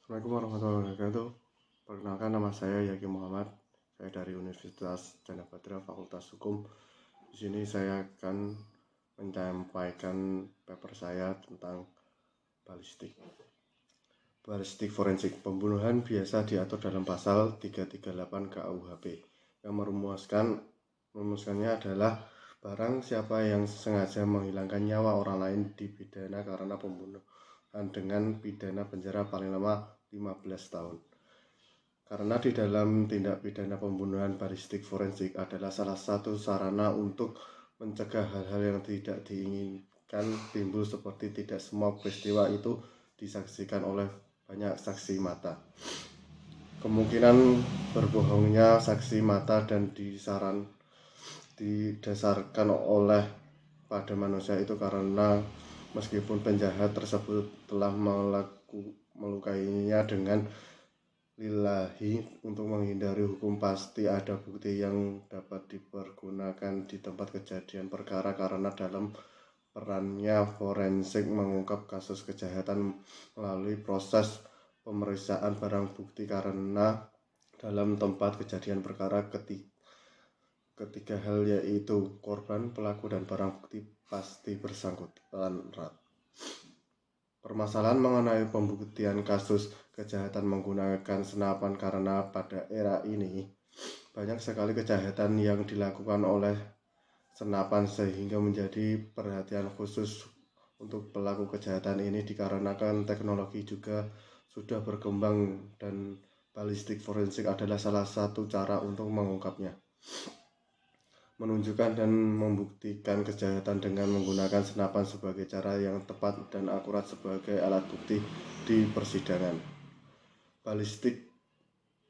Assalamualaikum warahmatullahi wabarakatuh. Perkenalkan, nama saya Yaki Muhammad. Saya dari Universitas Dana Badra, Fakultas Hukum. Di sini saya akan menyampaikan paper saya tentang balistik. Balistik forensik. Pembunuhan biasa diatur dalam pasal 338 KUHP yang merumuskannya adalah barang siapa yang sengaja menghilangkan nyawa orang lain dipidana karena pembunuhan dengan pidana penjara paling lama 15 tahun. Karena di dalam tindak pidana pembunuhan, balistik forensik adalah salah satu sarana untuk mencegah hal-hal yang tidak diinginkan timbul, seperti tidak semua peristiwa itu disaksikan oleh banyak saksi mata. Kemungkinan berbohongnya saksi mata dan didasarkan oleh pada manusia itu karena meskipun penjahat tersebut telah melukainya dengan lillahi untuk menghindari hukum, pasti ada bukti yang dapat dipergunakan di tempat kejadian perkara, karena dalam perannya forensik mengungkap kasus kejahatan melalui proses pemeriksaan barang bukti, karena dalam tempat kejadian perkara ketiga hal, yaitu korban, pelaku, dan barang bukti pasti bersangkutan erat. Permasalahan mengenai pembuktian kasus kejahatan menggunakan senapan, karena pada era ini banyak sekali kejahatan yang dilakukan oleh senapan, sehingga menjadi perhatian khusus untuk pelaku kejahatan ini dikarenakan teknologi juga sudah berkembang dan balistik forensik adalah salah satu cara untuk mengungkapnya, menunjukkan dan membuktikan kejahatan dengan menggunakan senapan sebagai cara yang tepat dan akurat sebagai alat bukti di persidangan. Balistik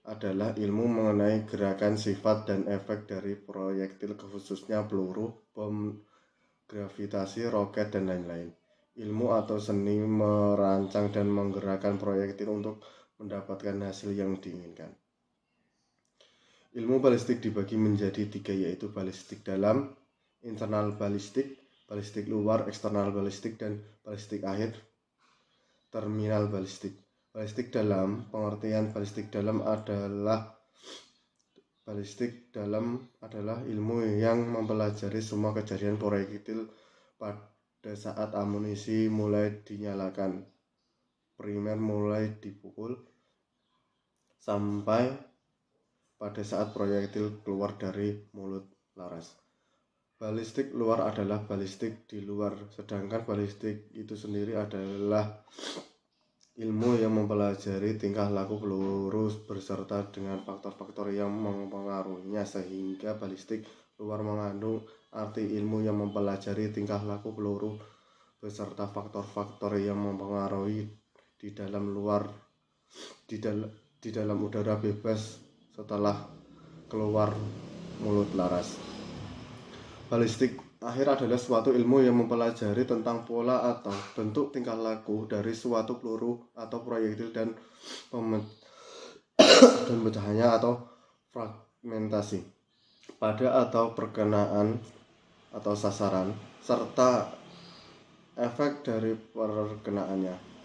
adalah ilmu mengenai gerakan, sifat, dan efek dari proyektil, khususnya peluru, bom gravitasi, roket, dan lain-lain. Ilmu atau seni merancang dan menggerakkan proyektil untuk mendapatkan hasil yang diinginkan. Ilmu balistik dibagi menjadi 3, yaitu balistik dalam, internal balistik, balistik luar, eksternal balistik, dan balistik akhir, terminal balistik. Balistik dalam, pengertian balistik dalam adalah ilmu yang mempelajari semua kejadian proyektil pada saat amunisi mulai dinyalakan, primer mulai dipukul, sampai pada saat proyektil keluar dari mulut laras. Balistik luar adalah balistik di luar, sedangkan balistik itu sendiri adalah ilmu yang mempelajari tingkah laku peluru berserta dengan faktor-faktor yang mempengaruhinya, sehingga balistik luar mengandung arti ilmu yang mempelajari tingkah laku peluru beserta faktor-faktor yang mempengaruhi di dalam udara bebas setelah keluar mulut laras. Balistik akhir adalah suatu ilmu yang mempelajari tentang pola atau bentuk tingkah laku dari suatu peluru atau proyektil dan pecahannya atau fragmentasi pada atau perkenaan atau sasaran, serta efek dari perkenaannya,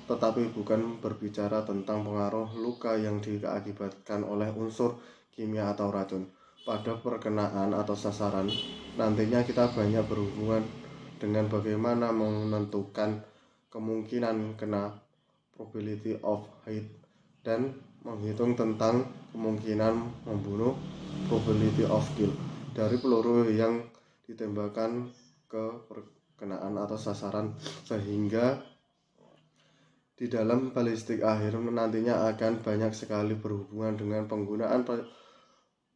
tetapi bukan berbicara tentang pengaruh luka yang diakibatkan oleh unsur kimia atau racun pada perkenaan atau sasaran. Nantinya kita banyak berhubungan dengan bagaimana menentukan kemungkinan kena, probability of hit, dan menghitung tentang kemungkinan membunuh, probability of kill, dari peluru yang ditembakkan ke perkenaan atau sasaran, sehingga di dalam balistik akhir nantinya akan banyak sekali berhubungan dengan penggunaan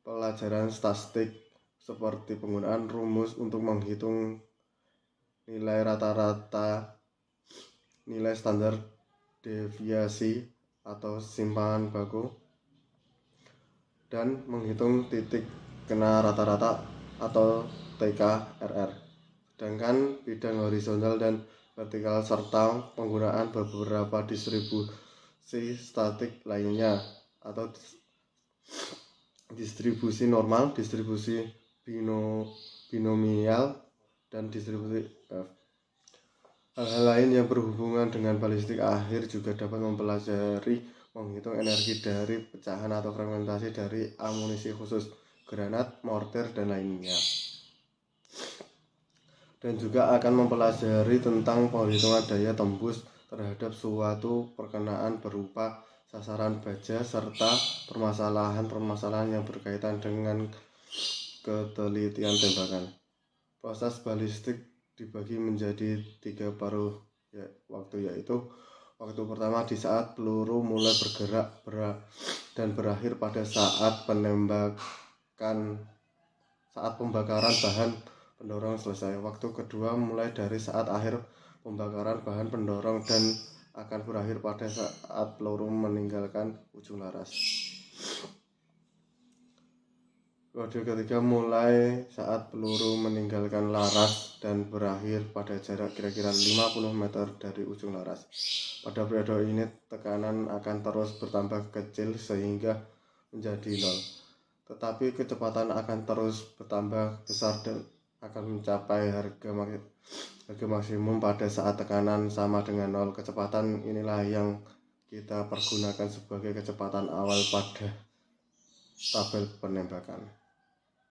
pelajaran statistik, seperti penggunaan rumus untuk menghitung nilai rata-rata, nilai standar deviasi atau simpangan baku, dan menghitung titik kena rata-rata atau TKRR. Sedangkan bidang horizontal dan vertikal serta penggunaan beberapa distribusi statik lainnya, atau distribusi normal, distribusi binomial, dan distribusi Hal-hal lain yang berhubungan dengan balistik akhir juga dapat mempelajari menghitung energi dari pecahan atau fragmentasi dari amunisi khusus, granat, mortir, dan lainnya. Dan juga akan mempelajari tentang penghitungan daya tembus terhadap suatu perkenaan berupa sasaran baja serta permasalahan-permasalahan yang berkaitan dengan ketelitian tembakan. Proses balistik dibagi menjadi 3 paruh waktu, yaitu waktu pertama di saat peluru mulai bergerak dan berakhir pada saat pembakaran bahan pendorong selesai. Waktu kedua mulai dari saat akhir pembakaran bahan pendorong dan akan berakhir pada saat peluru meninggalkan ujung laras. Kode ketiga mulai saat peluru meninggalkan laras dan berakhir pada jarak kira-kira 50 meter dari ujung laras. Pada periode ini tekanan akan terus bertambah kecil sehingga menjadi 0. Tetapi kecepatan akan terus bertambah besar dan akan mencapai harga maksimum pada saat tekanan sama dengan 0. Kecepatan inilah yang kita pergunakan sebagai kecepatan awal pada tabel penembakan.